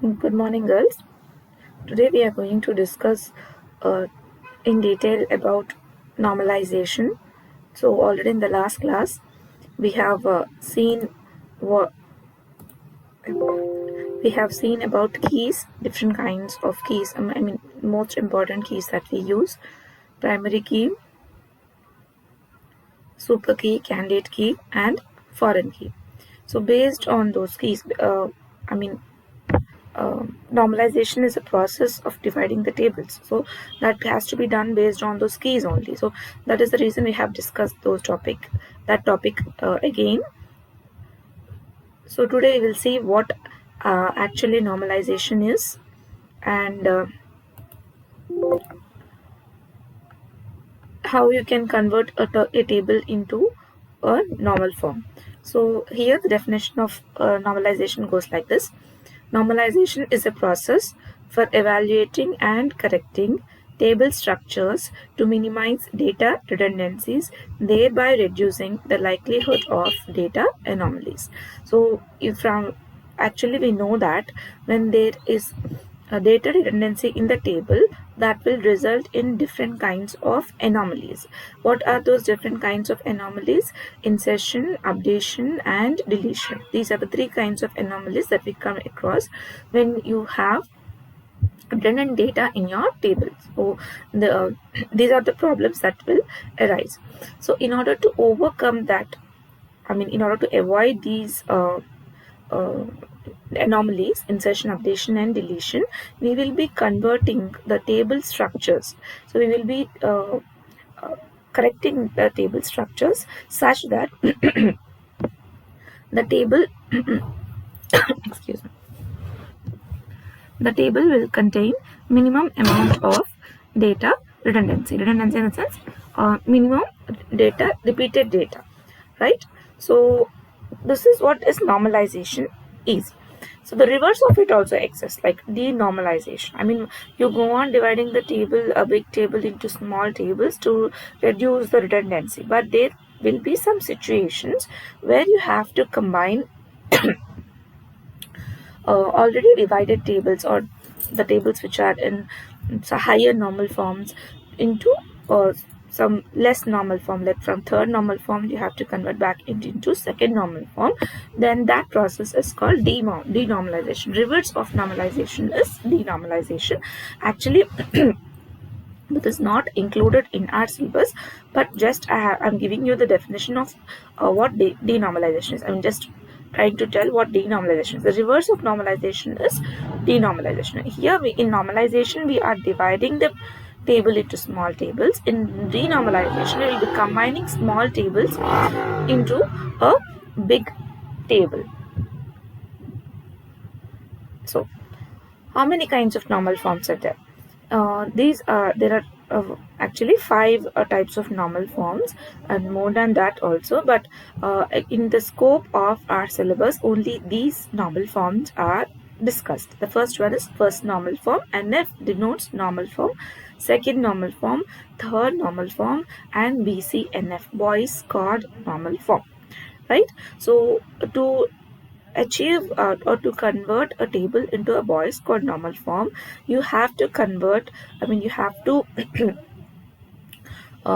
Good morning, girls. Today we are going to discuss uh, in detail about normalization. So, already in the last class, we have seen what we have seen about keys, different kinds of keys. Most important keys that we use: primary key, super key, candidate key, and foreign key. So, based on those keys, I mean normalization is a process of dividing the tables, so that has to be done based on those keys only. So that is the reason we have discussed that topic again. So today we will see what actually normalization is, and how you can convert a table into a normal form. So here the definition of normalization goes like this. Normalization is a process for evaluating and correcting table structures to minimize data redundancies, thereby reducing the likelihood of data anomalies. So if from actually we know that when there is a data redundancy in the table, that will result in different kinds of anomalies. What are those different kinds of anomalies? Insertion, updation, and deletion. These are the three kinds of anomalies that we come across when you have redundant data in your tables. So these are the problems that will arise. So in order to overcome that, in order to avoid these uh, anomalies, insertion, updation, and deletion, we will be converting the table structures. So we will be correcting the table structures such that the table excuse me, the table will contain minimum amount of data redundancy. Redundancy in the sense minimum data, repeated data, right? So this is what is normalization is. So the reverse of it also exists, like denormalization. You go on dividing the table, a big table, into small tables to reduce the redundancy, but there will be some situations where you have to combine already divided tables, or the tables which are in higher normal forms, into some less normal form. Like from third normal form you have to convert back into second normal form. Then that process is called denormalization. Reverse of normalization is denormalization. Actually this is not included in our syllabus, but just I'm giving you the definition of what denormalization is. I'm just trying to tell what denormalization is. The reverse of normalization is denormalization. Here in normalization we are dividing the table into small tables. In denormalization we will be combining small tables into a big table. So how many kinds of normal forms are there? There are actually five types of normal forms, and more than that also, but in the scope of our syllabus only these normal forms are discussed. The first one is first normal form. NF denotes normal form, second normal form, third normal form, and BCNF, boys cod normal form, right? So to achieve or to convert a table into a Boyce code normal form, you have to convert, you have to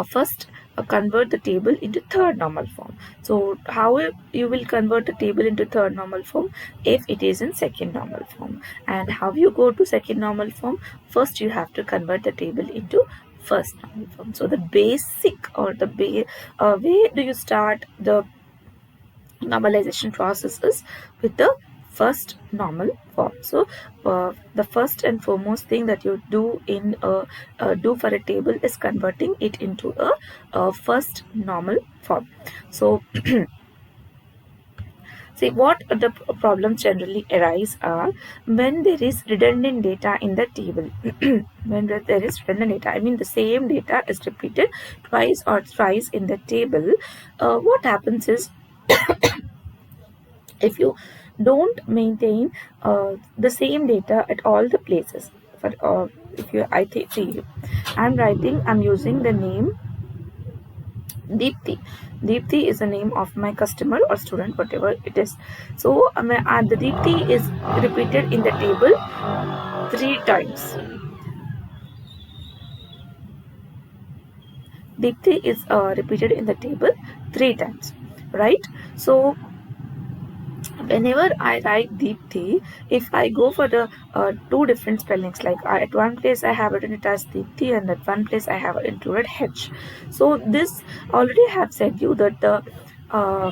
first convert the table into third normal form. So how you will convert a table into third normal form? If it is in second normal form. And how you go to second normal form? First you have to convert the table into first normal form. So the basic, or the way do you start the normalization process is with the first normal form. So the first and foremost thing that you do do for a table is converting it into a first normal form. So see, what the problems generally arise are when there is redundant data in the table. When there is redundant data, the same data is repeated twice or thrice in the table. What happens is, if you don't maintain the same data at all the places, for if you I think I'm using the name Deepthi. Deepthi is the name of my customer or student, whatever it is. So the Deepthi is repeated in the table 3 times. Deepthi is repeated in the table 3 times, right? So whenever I write Deepthi, if I go for the two different spellings, like at one place I have written it as Deepthi and at one place I have included H. So this already have said you that the uh,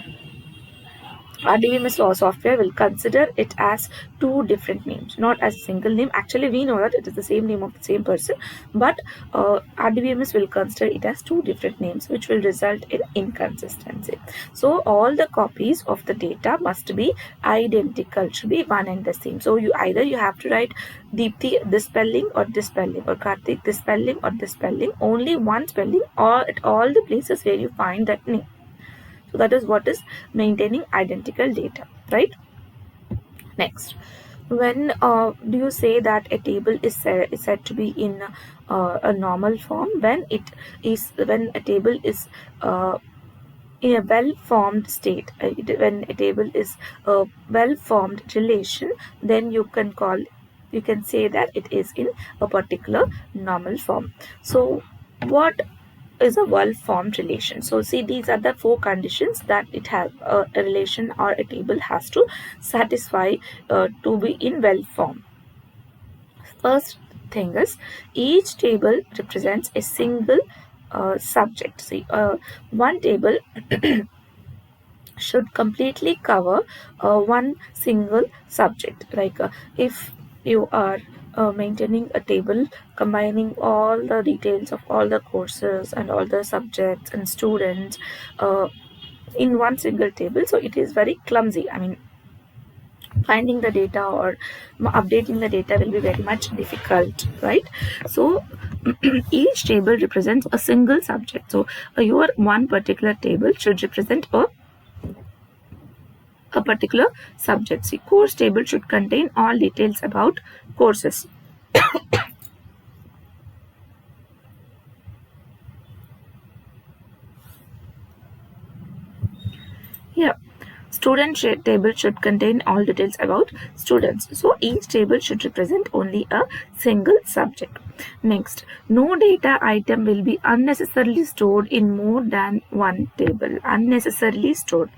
RDBMS law software will consider it as two different names, not as a single name. Actually, we know that it is the same name of the same person, but RDBMS will consider it as two different names, which will result in inconsistency. So, all the copies of the data must be identical, should be one and the same. So, you have to write Deepthi this spelling or this spelling, or Karthik this spelling or this spelling, only one spelling, or at all the places where you find that name. So that is what is maintaining identical data, right? Next, when do you say that a table is said to be in a normal form? When a table is in a well-formed state. When a table is a well-formed relation, then you can say that it is in a particular normal form. So what is a well-formed relation? So see, these are the 4 conditions that it has a relation or a table has to satisfy to be in well form. First thing is, each table represents a single subject. See, one table should completely cover one single subject. Like if you are maintaining a table combining all the details of all the courses and all the subjects and students in one single table, so it is very clumsy. I mean, finding the data or updating the data will be very much difficult, right? So each table represents a single subject. So your one particular table should represent a particular subject. See, course table should contain all details about courses. Yeah. Table should contain all details about students. So each table should represent only a single subject. Next, no data item will be unnecessarily stored in more than one table. Unnecessarily stored.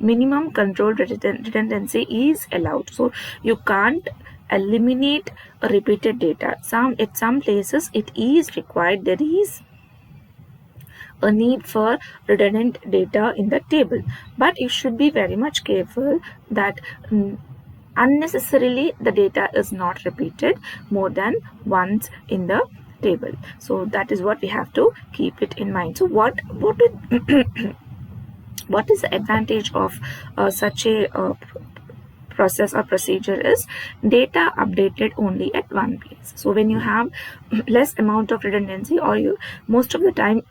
Minimum control redundancy is allowed. So you can't eliminate repeated data. At some places it is required. There is a need for redundant data in the table, but you should be very much careful that unnecessarily the data is not repeated more than once in the table. So that is what we have to keep it in mind. So what what is the advantage of such a process or procedure is data updated only at one place. So when you have less amount of redundancy, or you most of the time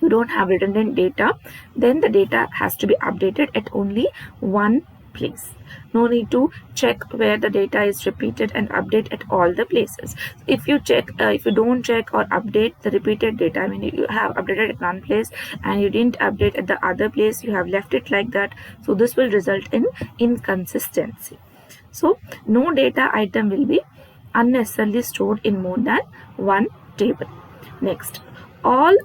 you don't have redundant data, then the data has to be updated at only one place. No need to check where the data is repeated and update at all the places. If you don't check or update the repeated data, I mean, you have updated at one place and you didn't update at the other place, you have left it like that, so this will result in inconsistency. So no data item will be unnecessarily stored in more than one table. Next, all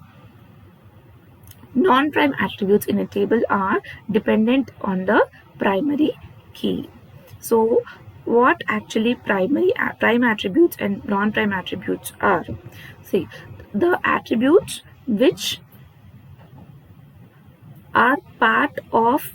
non-prime attributes in a table are dependent on the primary key. So what actually prime attributes and non-prime attributes are? See, the attributes which are part of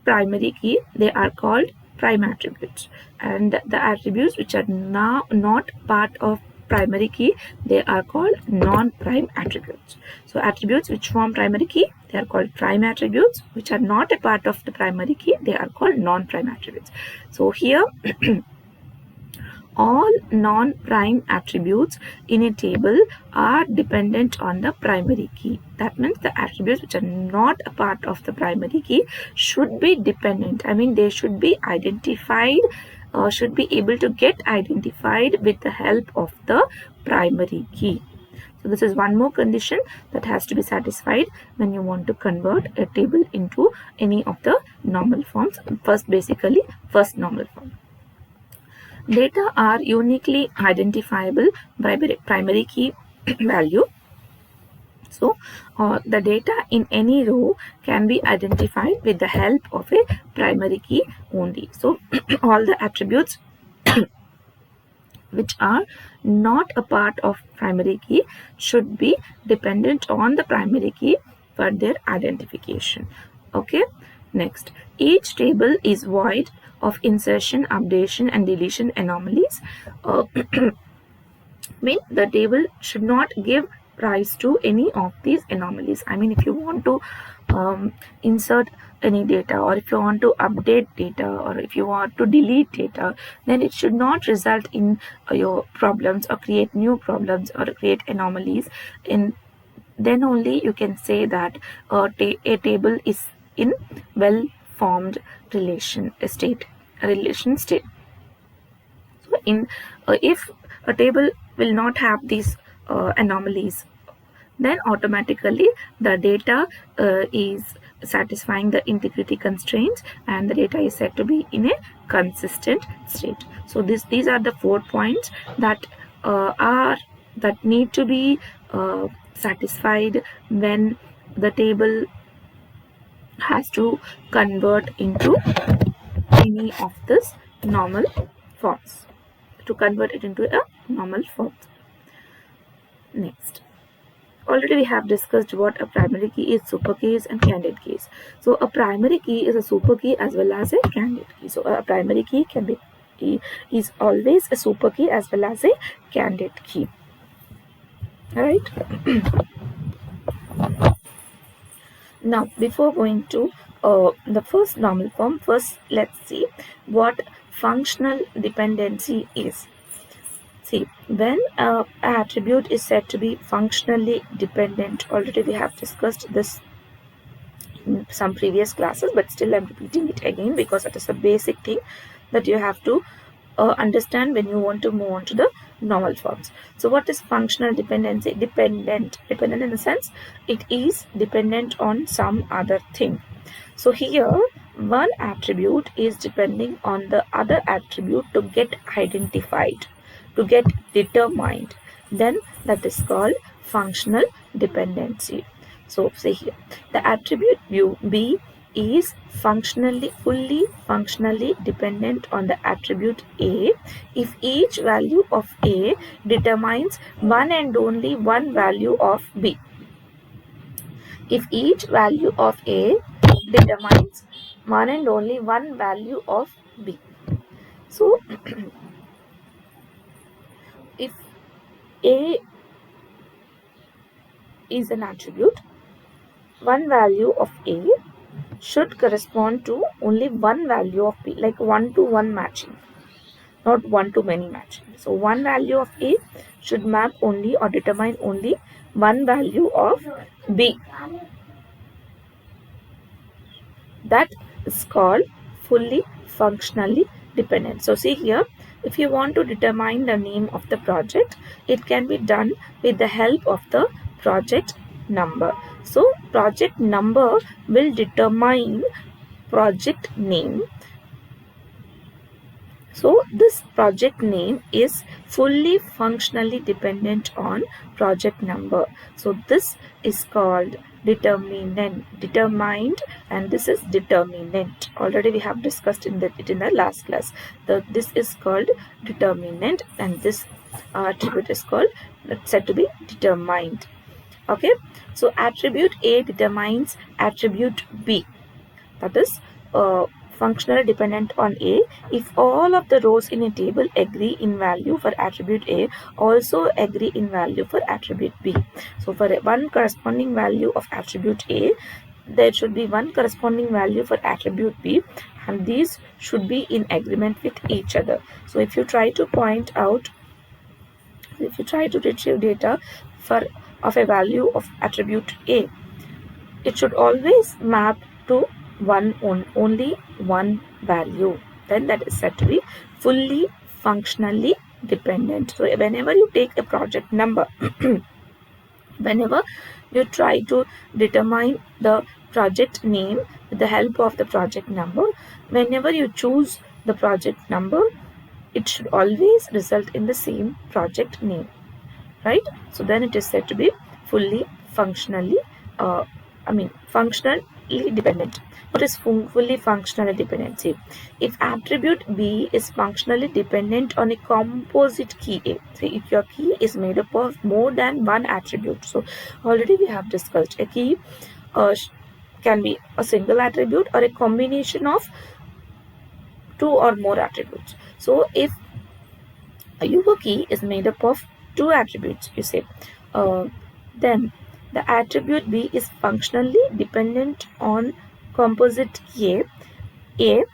primary key, they are called prime attributes, and the attributes which are now not part of primary key, they are called non-prime attributes. So attributes which form primary key, they are called prime attributes. Which are not a part of the primary key, they are called non-prime attributes. So here all non-prime attributes in a table are dependent on the primary key. That means the attributes which are not a part of the primary key should be dependent. I mean, they should be identified, should be able to get identified with the help of the primary key. So this is one more condition that has to be satisfied when you want to convert a table into any of the normal forms. First normal form. Data are uniquely identifiable by primary key value. So the data in any row can be identified with the help of a primary key only. So all the attributes which are not a part of primary key should be dependent on the primary key for their identification. Okay, next, each table is void of insertion, updation and deletion anomalies. Mean the table should not give rise to any of these anomalies. I mean, if you want to insert any data, or if you want to update data, or if you want to delete data, then it should not result in your problems or create new problems or create anomalies. Then only you can say that a table is in well formed relation state. So if a table will not have these anomalies, then automatically the data is satisfying the integrity constraints and the data is said to be in a consistent state. So these are the 4 points that need to be satisfied when the table has to convert into any of this normal forms, to convert it into a normal form. Next, already we have discussed what a primary key is, super keys and candidate keys. So a primary key is a super key as well as a candidate key. So a primary key is always a super key as well as a candidate key. Alright. Now before going to the first normal form, first let's see what functional dependency is. See, when an attribute is said to be functionally dependent, already we have discussed this in some previous classes, but still I'm repeating it again because it is a basic thing that you have to understand when you want to move on to the normal forms. So what is functional dependency? Dependent in the sense it is dependent on some other thing. So here one attribute is depending on the other attribute to get identified, to get determined, then that is called functional dependency. So say here the attribute B is fully functionally dependent on the attribute A if each value of A determines one and only one value of B. If each value of A determines one and only one value of B. So if A is an attribute, one value of A should correspond to only one value of B, like 1-to-1 matching, not one-to-many matching. So one value of A should map only or determine only one value of B. That is called fully functionally dependent. So see here, if you want to determine the name of the project, it can be done with the help of the project number. So project number will determine project name. So this project name is fully functionally dependent on project number. So this is called determined, and this is determinant. Already we have discussed it in the last class. This is called determinant, and this attribute is called said to be determined. Okay, so attribute A determines attribute B. That is functionally dependent on A if all of the rows in a table agree in value for attribute A, also agree in value for attribute B. So for one corresponding value of attribute A, there should be one corresponding value for attribute B, and these should be in agreement with each other. So if you try to retrieve data of a value of attribute A, it should always map to only one value. Then that is said to be fully functionally dependent. So whenever you take a project number Whenever you try to determine the project name with the help of the project number, whenever you choose the project number, it should always result in the same project name, right? So then it is said to be fully functionally functionally dependent. What is fully functional dependency? If attribute B is functionally dependent on a composite key A, so if your key is made up of more than one attribute, so already we have discussed a key can be a single attribute or a combination of two or more attributes. So if a Yugo key is made up of two attributes, you say, uh, then the attribute B is functionally dependent on composite key A,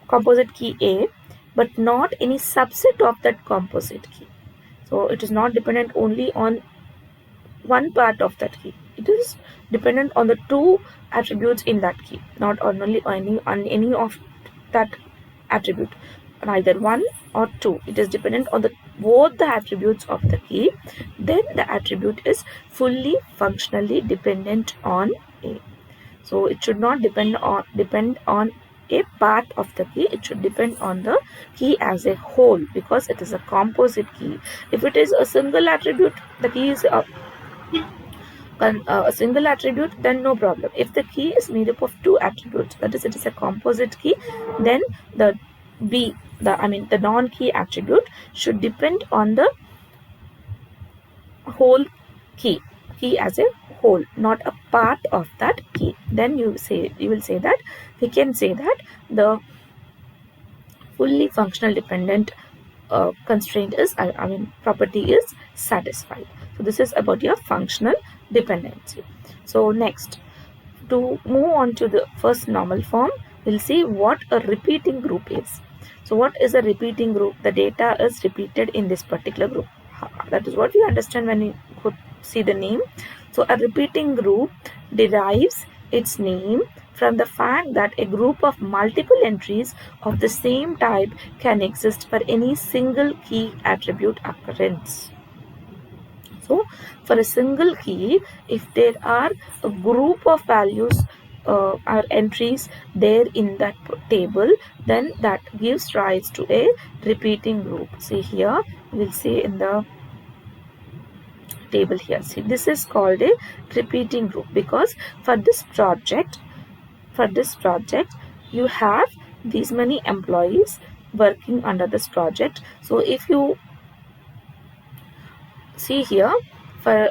composite key A, but not any subset of that composite key. So it is not dependent only on one part of that key. It is dependent on the two attributes in that key, not on only on any of that attribute, neither one or two. It is dependent on the both the attributes of the key. Then the attribute is fully functionally dependent on A. So it should not depend on a part of the key. It should depend on the key as a whole, because it is a composite key. If it is a single attribute, the key is a single attribute, then no problem. If the key is made up of two attributes, that is, it is a composite key, then the the non-key attribute should depend on the whole key as a whole, not a part of that key. Then you will say that we can say that the fully functional dependent constraint is property is satisfied. So this is about your functional dependency. So next, to move on to the first normal form, we'll see what a repeating group is. So what is a repeating group? The data is repeated in this particular group. That is what you understand when you could see the name. So a repeating group derives its name from the fact that a group of multiple entries of the same type can exist for any single key attribute occurrence. So for a single key, if there are a group of values or entries there in that table, then that gives rise to a repeating group. See here, we'll see in the table here. See, this is called a repeating group because for this project, you have these many employees working under this project. So if you see here, for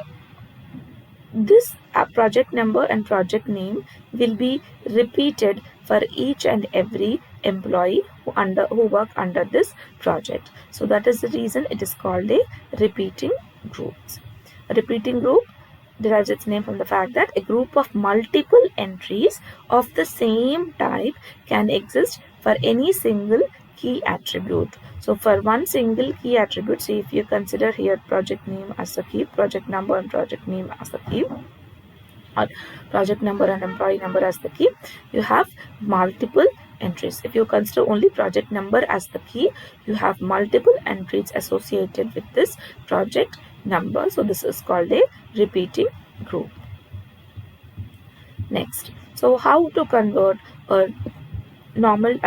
this project number and project name will be repeated for each and every employee who work under this project. So that is the reason it is called a repeating group. A repeating group derives its name from the fact that a group of multiple entries of the same type can exist for any single key attribute. So for one single key attribute, say if you consider here project name as a key, project number and project name as a key, or project number and employee number as the key, you have multiple entries. If you consider only project number as the key, you have multiple entries associated with this project number. So this is called a repeating group. Next, so how to convert a normal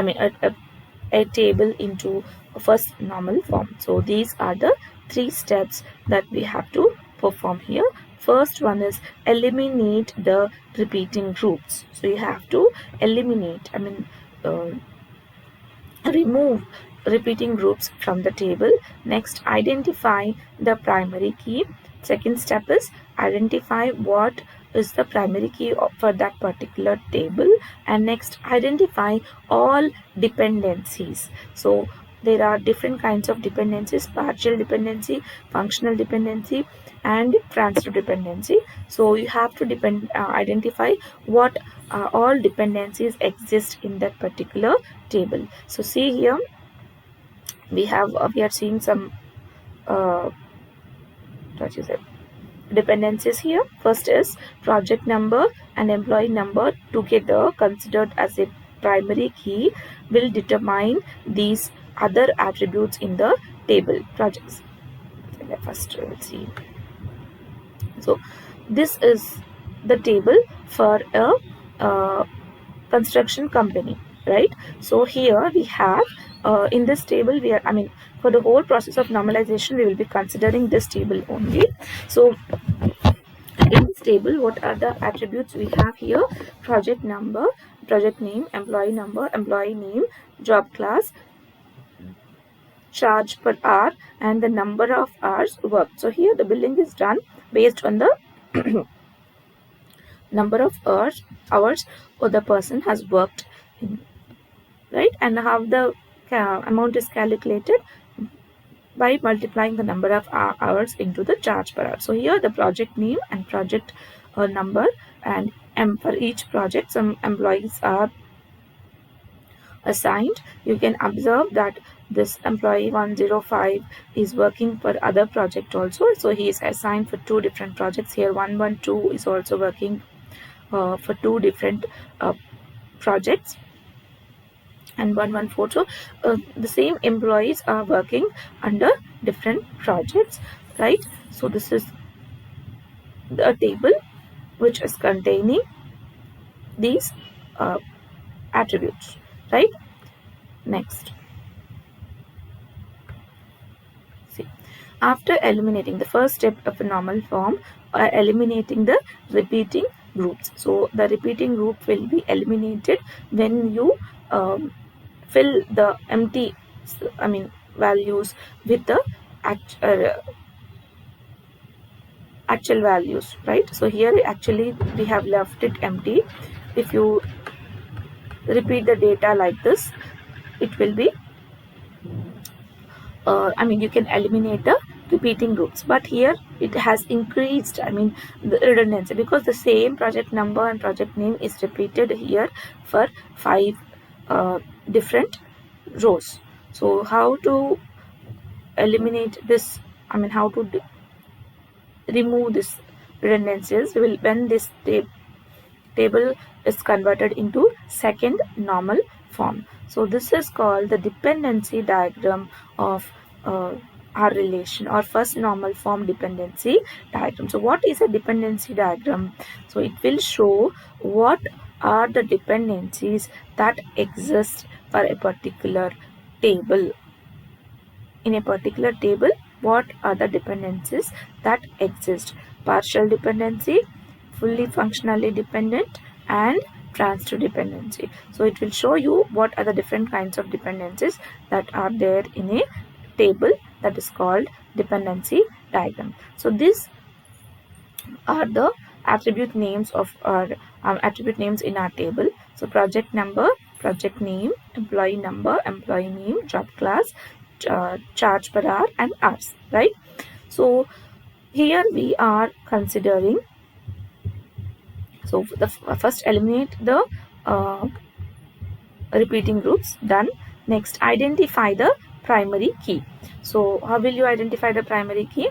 a table into a first normal form? So these are the 3 steps that we have to perform here. First one is eliminate the repeating groups. So you have to eliminate, remove repeating groups from the table. Next, identify the primary key. Second step is identify what is the primary key for that particular table, and next identify all dependencies. So there are different kinds of dependencies: partial dependency, functional dependency, and transfer dependency. So you have to identify what all dependencies exist in that particular table. So see here, we are seeing some what you say dependencies here. First is project number and employee number together considered as a primary key will determine these other attributes in the table projects. First we'll see. So this is the table for a construction company, right? So here we have in this table we are, for the whole process of normalization we will be considering this table only. So in this table, what are the attributes we have here? Project number, project name, employee name, job class, charge per hour, and the number of hours worked. So here the billing is done based on the number of hours or the person has worked in, right? And how the amount is calculated by multiplying the number of hours into the charge per hour. So here the project name and project number, and for each project some employees are assigned. You can observe that this employee 105 is working for other project also, so he is assigned for two different projects. Here 112 is also working for two different projects, and 114. So the same employees are working under different projects, right? So this is the table which is containing these uh, attributes, right? Next, see, after eliminating the first step of a normal form, eliminating the repeating groups. So the repeating group will be eliminated when you fill the empty values with the actual values, right? So here actually we have left it empty. If you repeat the data like this, it will be you can eliminate the repeating groups, but here it has increased the redundancy, because the same project number and project name is repeated here for 5 different rows. So how to eliminate this, how to remove this redundancies, will when this table is converted into second normal form. So this is called the dependency diagram of our relation, or first normal form dependency diagram. So what is a dependency diagram? So it will show what are the dependencies that exist for a particular table. In a particular table, what are the dependencies that exist? Partial dependency, fully functionally dependent, and transitive dependency. So it will show you what are the different kinds of dependencies that are there in a table that is called dependency diagram. So these are the attribute names of our attribute names in our table. So project number, project name, employee number, employee name, job class, charge per hour, and hours, right? So here we are considering, so the first eliminate the repeating groups, done. Next, identify the primary key. So how will you identify the primary key?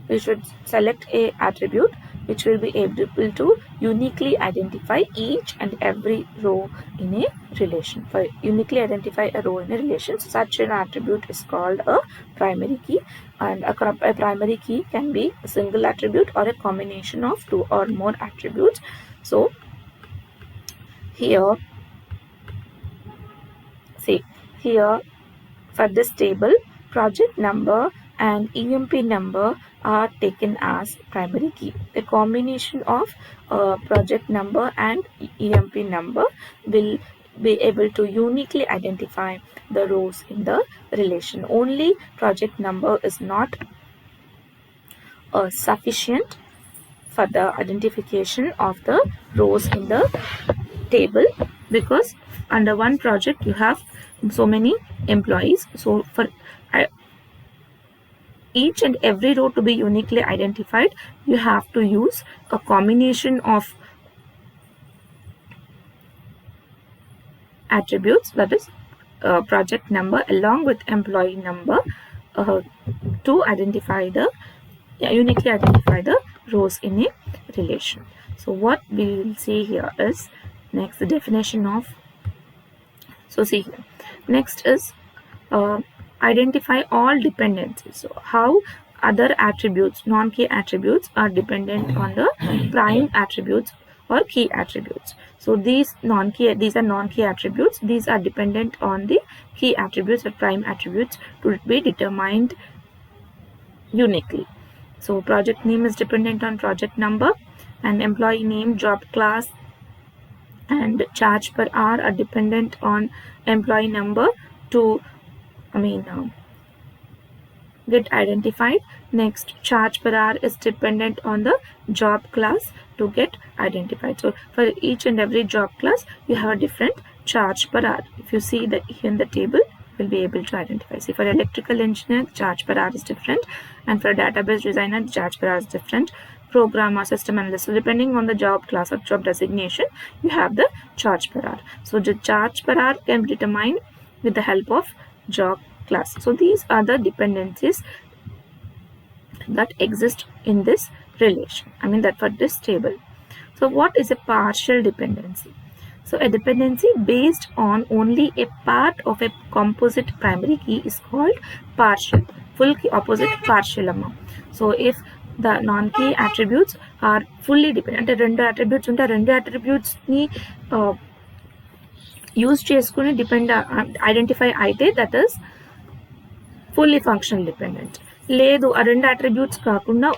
We should select a attribute which will be able to uniquely identify each and every row in a relation. For uniquely identify a row in a relation, such an attribute is called a primary key, and a primary key can be a single attribute or a combination of two or more attributes. So here, see, here for this table, project number and EMP number are taken as primary key. A combination of project number and EMP number will be able to uniquely identify the rows in the relation. Only project number is not sufficient for the identification of the rows in the table, because under one project you have so many employees. So for each and every row to be uniquely identified, you have to use a combination of attributes, that is project number along with employee number, to identify the uniquely identify the rows in a relation. So what we will see here is, next, the definition of, so see here, next is identify all dependencies. So how other attributes, non-key attributes, are dependent on the prime attributes or key attributes. So these are non-key attributes. These are dependent on the key attributes or prime attributes to be determined uniquely. So project name is dependent on project number, and employee name, job class, and charge per hour are dependent on employee number to get identified. Next, charge per hour is dependent on the job class to get identified. So for each and every job class, you have a different charge per hour. If you see that here in the table, you'll be able to identify. See, for electrical engineer, the charge per hour is different, and for database designer, the charge per hour is different. Programmer, system analyst, so depending on the job class or job designation, you have the charge per hour. So the charge per hour can be determined with the help of job class. So these are the dependencies that exist in this relation, that for this table. So what is a partial dependency? So a dependency based on only a part of a composite primary key is called partial. Full key opposite partial amma. So if the non-key attributes are fully dependent, రెండు attributes ఉంటే రెండు attributes ని use చేసుకుని identify అయితే that is fully functional dependent. లేదు ఆ రెండు attributes కాకుండా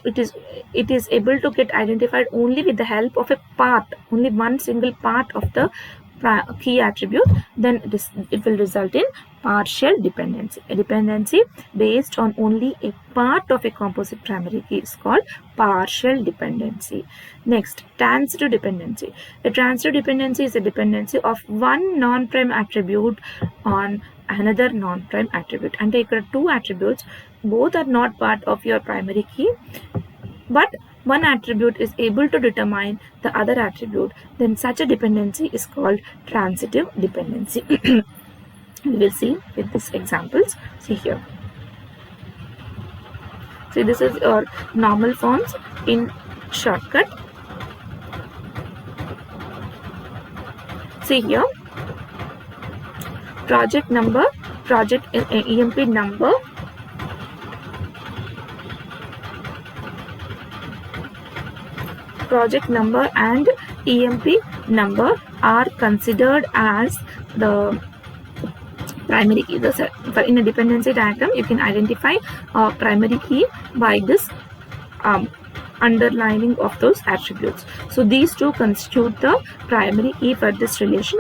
it is able to get identified only with the help of a part, only one single part of the key attribute, then it will result in partial dependency. A dependency based on only a part of a composite primary key is called partial dependency. Next, transitive dependency. A transitive dependency is a dependency of one non-prime attribute on another non-prime attribute. And take two attributes, both are not part of your primary key, but one attribute is able to determine the other attribute, then such a dependency is called transitive dependency. We will see with these examples. See here. See, this is your normal forms in shortcut. See here, project number, project EMP number, project number and EMP number are considered as the primary key. In a dependency diagram, you can identify a primary key by this underlining of those attributes. So these two constitute the primary key for this relation.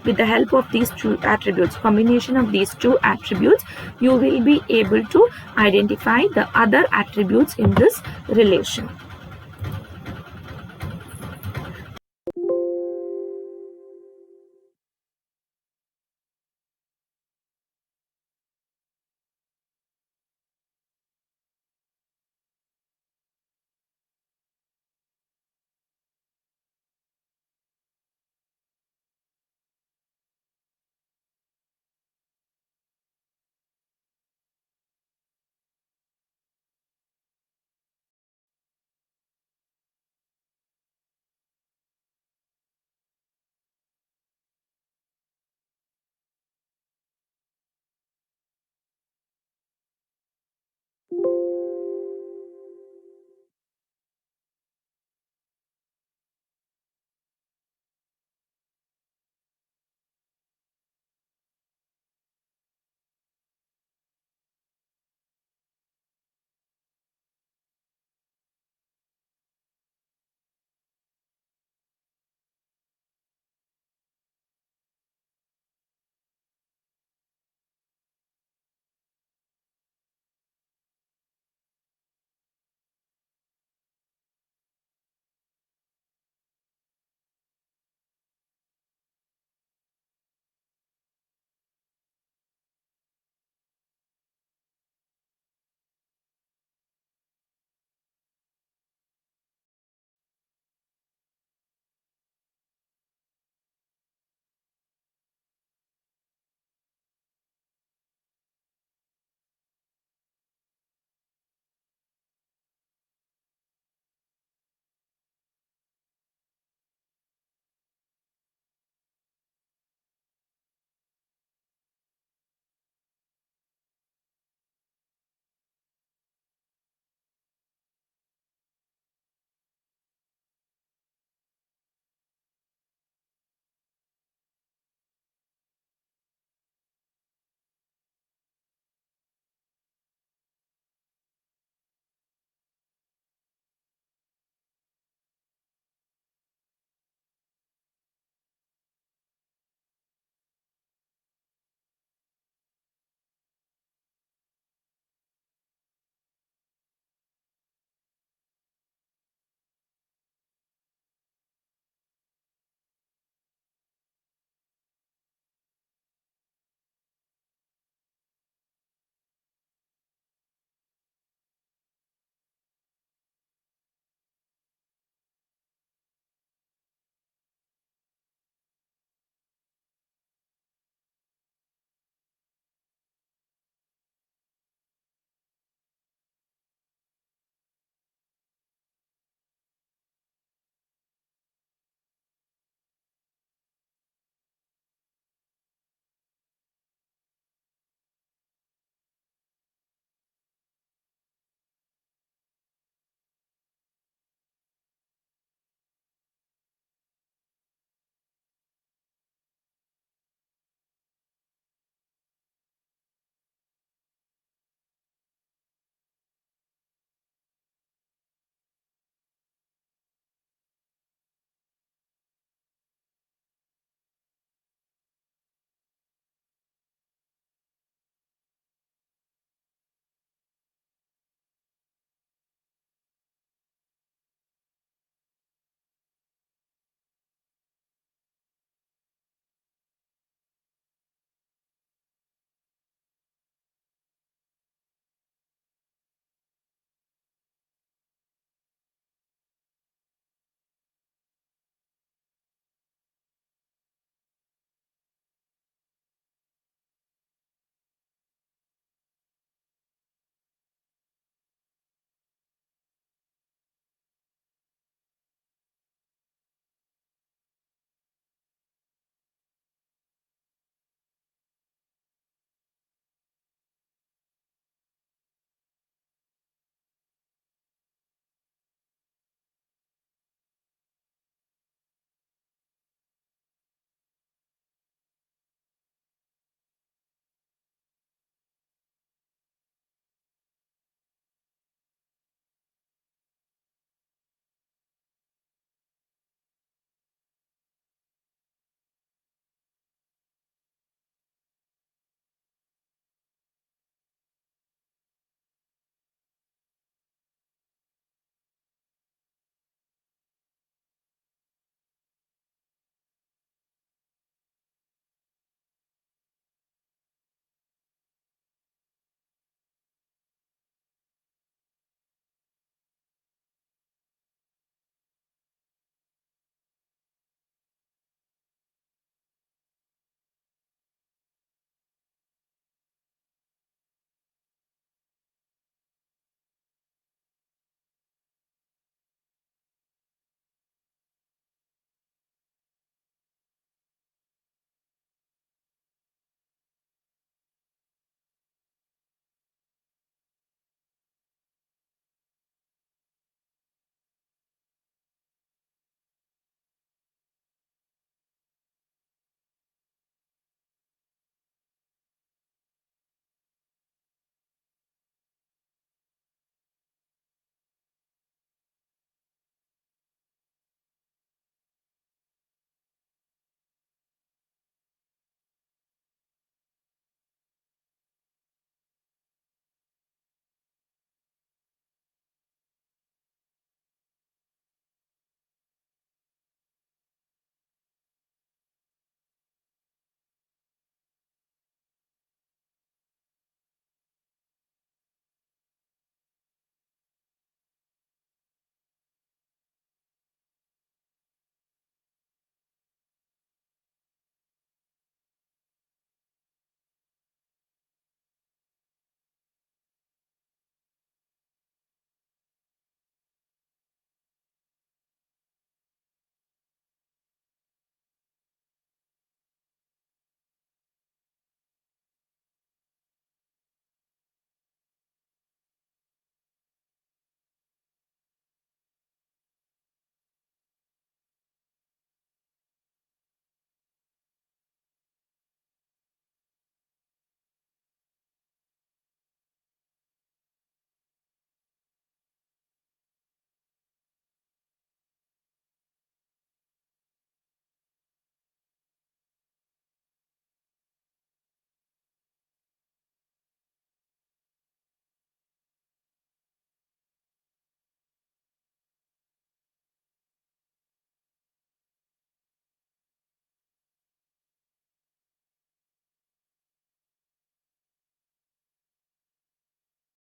With the help of these two attributes, combination of these two attributes, you will be able to identify the other attributes in this relation.